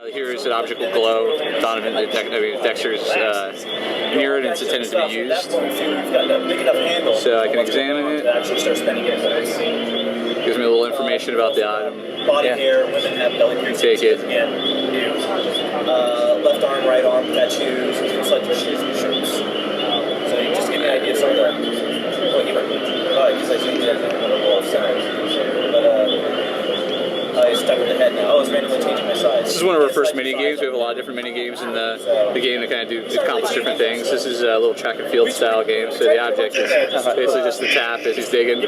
Here is an object will glow. Dexter's near it, and it's intended to be used. So I can examine it. Gives me a little information about the item. Body hair, women have belly piercings. Take it. Again, left arm, right arm, tattoos, select your shoes and shirts. So you just get an idea. So because I changed it, I'm going to go off center. But it's stuck in the head now. Oh, it's randomly changing my size. This is one of our first mini games. We have a lot of different mini games in the game that kind of accomplish different things. This is a little track and field style game. So the object is basically just the tap as he's digging.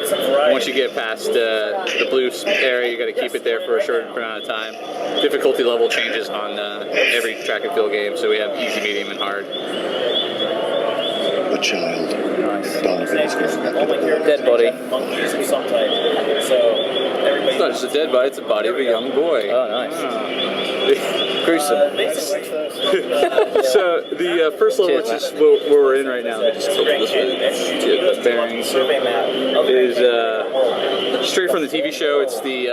Once you get past the blue area, you got to keep it there for a short amount of time. Difficulty level changes on every track and field game. So we have easy, medium, and hard. A child. Donovan is going back to the Dead body. It's not just a dead body, it's a body of a young boy. Oh, nice. Gruesome. So the first level, which is where we're in right now, I just tilt this way, get the bearings, is straight from the TV show. It's the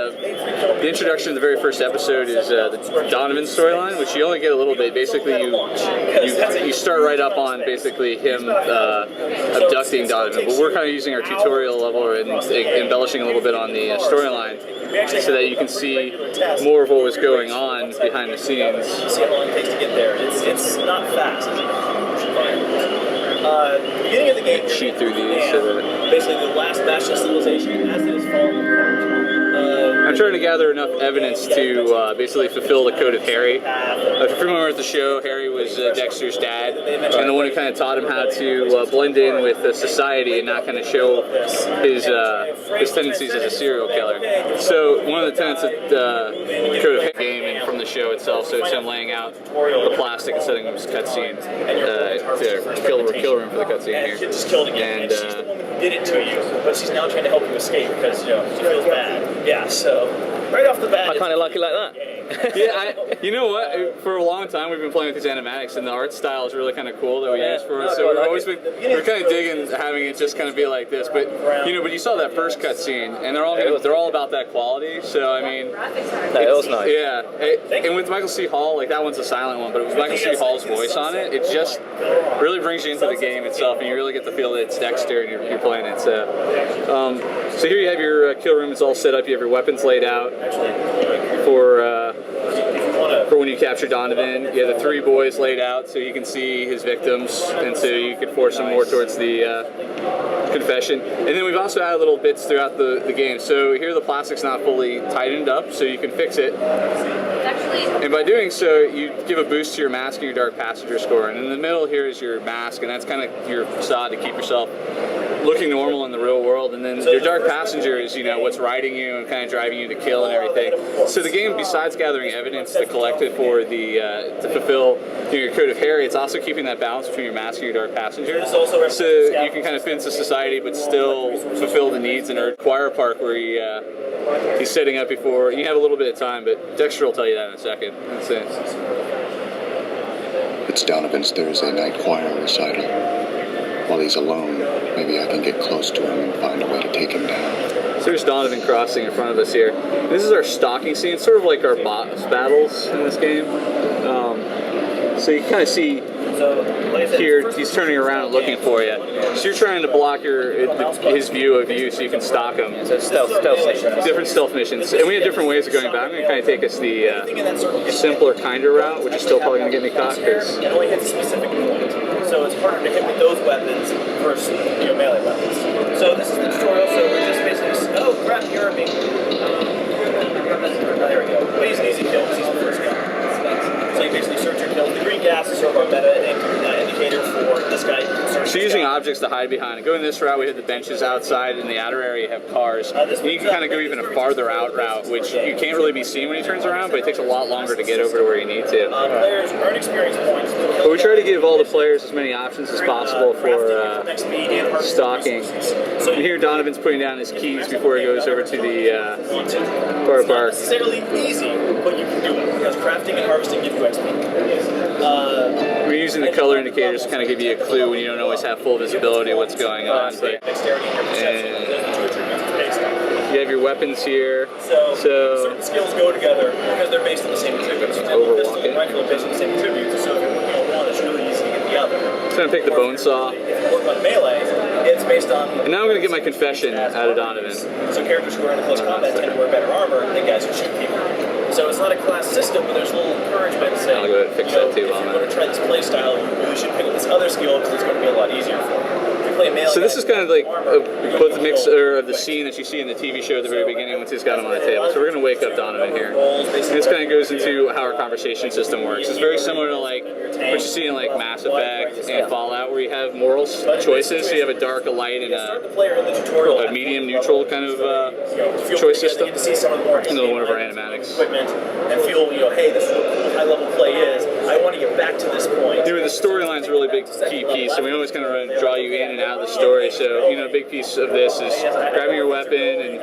introduction of the very first episode is the Donovan storyline, which you only get a little bit. Basically, you start right up on basically him abducting Donovan, but we're kind of using our tutorial level and embellishing a little bit on the storyline, so that you can see more of what was going on behind the scenes. See how long it takes to get there. It's not fast. Beginning of the game, cheat through these. Basically, the last bastion of civilization as it is falling apart. I'm trying to gather enough evidence to basically fulfill the code of Harry. If you're familiar with the show, Harry was Dexter's dad, and the one who kind of taught him how to blend in with society and not kind of show his tendencies as a serial killer. So one of the tenets of the code of Harry game and from the show itself, so it's him laying out the plastic and setting up his cutscene to kill room for the cutscene here. Just killed again. And she's the woman who did it to you, but she's now trying to help you escape because she feels bad. Yeah, so right off the bat, I kind of like it like that. Yeah, you know what? For a long time, we've been playing with these animatics, and the art style is really kind of cool that we use for it. So we're kind of digging having it just kind of be like this. But but you saw that first cutscene, and they're all about that quality. So I mean, it was nice. Yeah, and with Michael C. Hall, like that one's a silent one, but with Michael C. Hall's voice on it, it just really brings you into the game itself, and you really get the feel that it's Dexter and you're playing it. So here you have your kill room. It's all set up. You have your weapons laid out for when you capture Donovan. You have the 3 boys laid out so you can see his victims, and so you can force them more towards the confession. And then we've also added little bits throughout the game. So here the plastic's not fully tightened up, so you can fix it. And by doing so, you give a boost to your mask and your dark passenger score. And in the middle here is your mask, and that's kind of your facade to keep yourself looking normal in the real world. And then your dark passenger is, what's riding you and kind of driving you to kill and everything. So the game, besides gathering evidence to collect it for to fulfill your code of Harry, it's also keeping that balance between your mask and your dark passenger. So you can kind of fit into society, but still fulfill the needs in a choir park where he's setting up before. You have a little bit of time, but Dexter will tell you that in a second. That's it. It's Donovan's Thursday night choir recital. While he's alone, maybe I can get close to him and find a way to take him down. So there's Donovan crossing in front of us here. This is our stalking scene. It's sort of like our boss battles in this game. So you kind of see here he's turning around and looking for you. So you're trying to block his view of you so you can stalk him. So stealth missions. Different stealth missions. And we have different ways of going about it. I'm going to kind of take us the simpler, kinder route, which is still probably going to get me caught. It only hits a specific point. So it's harder to hit with those weapons versus melee weapons. So this is the tutorial, so we're just basically oh crap, you're being there we go. But he's an easy kill because he's the first guy. So you basically search your kills. The green gas is sort of our meta indicator for this guy. So using objects to hide behind. Going this route, we have the benches outside. In the outer area, you have cars. And you can kind of go even a farther out route, which you can't really be seen when he turns around, but it takes a lot longer to get over to where you need to. Players earn experience points. But we try to give all the players as many options as possible for stalking. And here Donovan's putting down his keys before he goes over to the car park. It's not necessarily easy, but you can do it because crafting and harvesting give you XP. We're using the color indicators to kind of give you a clue when you don't always have full visibility of what's going on. But, you have your weapons here. So certain skills go together because they're based on the same materials. Overwatch. rifle are basically the same attributes, so if you're working on one, it's really easy to get the other. So I'm gonna pick the bone saw. If you work on melee, it's based on... And now I'm gonna get my confession out of Donovan. So characters who are in close combat tend to wear better armor than guys who shoot people. So it's not a class system, but there's a little encouragement to say, I'll go ahead and fix that too, if you want to try this play style, you really should pick up this other skill because it's going to be a lot easier for you. So this is kind of like both the mixer of the scene that you see in the TV show at the very beginning once he's got him on the table. So we're going to wake up Donovan here. And this kind of goes into how our conversation system works. It's very similar to like what you see in like Mass Effect and Fallout, where you have moral choices. So you have a dark, a light, and a medium, neutral kind of choice system. Another one of our animatics. And feel, hey, this is what cool high-level play is. I want to get back to this point. Anyway, the storyline's a really big key piece, so we always kind of draw you in and out of the story. So, a big piece of this is grabbing your weapon and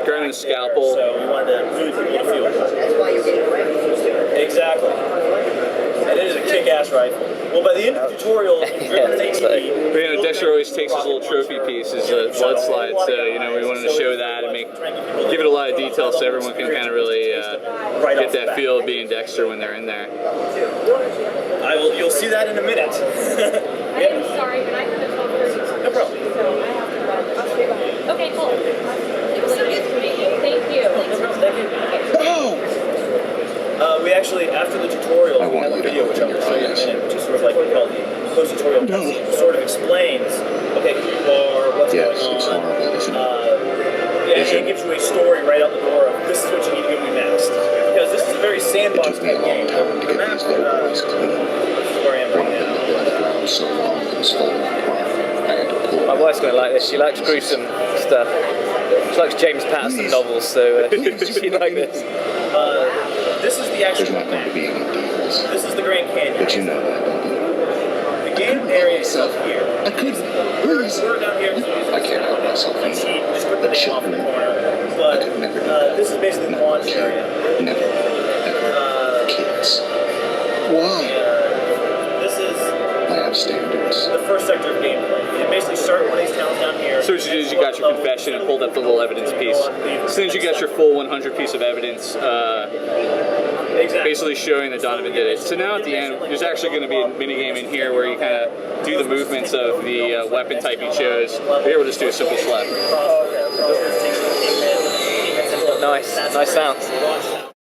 grabbing a scalpel. So we wanted to really people to feel it. Exactly. And it is a kick-ass rifle. Well, by the end of the tutorial, but, Dexter always takes his little trophy piece, his blood slide. So, we wanted to show that and give it a lot of detail so everyone can kind of really get that feel of being Dexter when they're in there. You'll see that in a minute. I'm sorry, but I have a 12:30. No problem. So I have to run. Okay, cool. It was nice to meet you. Thank you. Thank you. We actually, after the tutorial, we have a video which I'm going to show you in a minute, which is sort of like what we call the post-tutorial cutscene. It sort of explains, okay, who you are, what's going on. It's horrible, isn't it? It gives you a story right out the door of this is what you need to do next. Because this is a very sandbox It took me a long game. time to get these little boys clean. Where I am right now. One of them so long it was falling apart. I had to pull My wife's going to like this. She likes gruesome stuff. She likes James Patterson novels, so she'd like this. This is the actual There's not going to be any deals. This is the Grand Canyon. But you know that, don't you? The game area is up here. I couldn't. Please. We're down here. I can't help myself Cheat, anymore. just put the The name off in the children. corner. But I could never do that. this is basically the launch area. Never. Ever. Kids. Why? This is I have standards. the first sector of gameplay. You basically start one of these towns down here. So what you did is you got your confession and pulled up the little evidence piece. As soon as you got your full 100 piece of evidence, basically showing that Donovan did it. So now at the end, there's actually going to be a mini game in here where you kind of do the movements of the weapon type you chose. Here we'll just do a simple slap. Nice sound.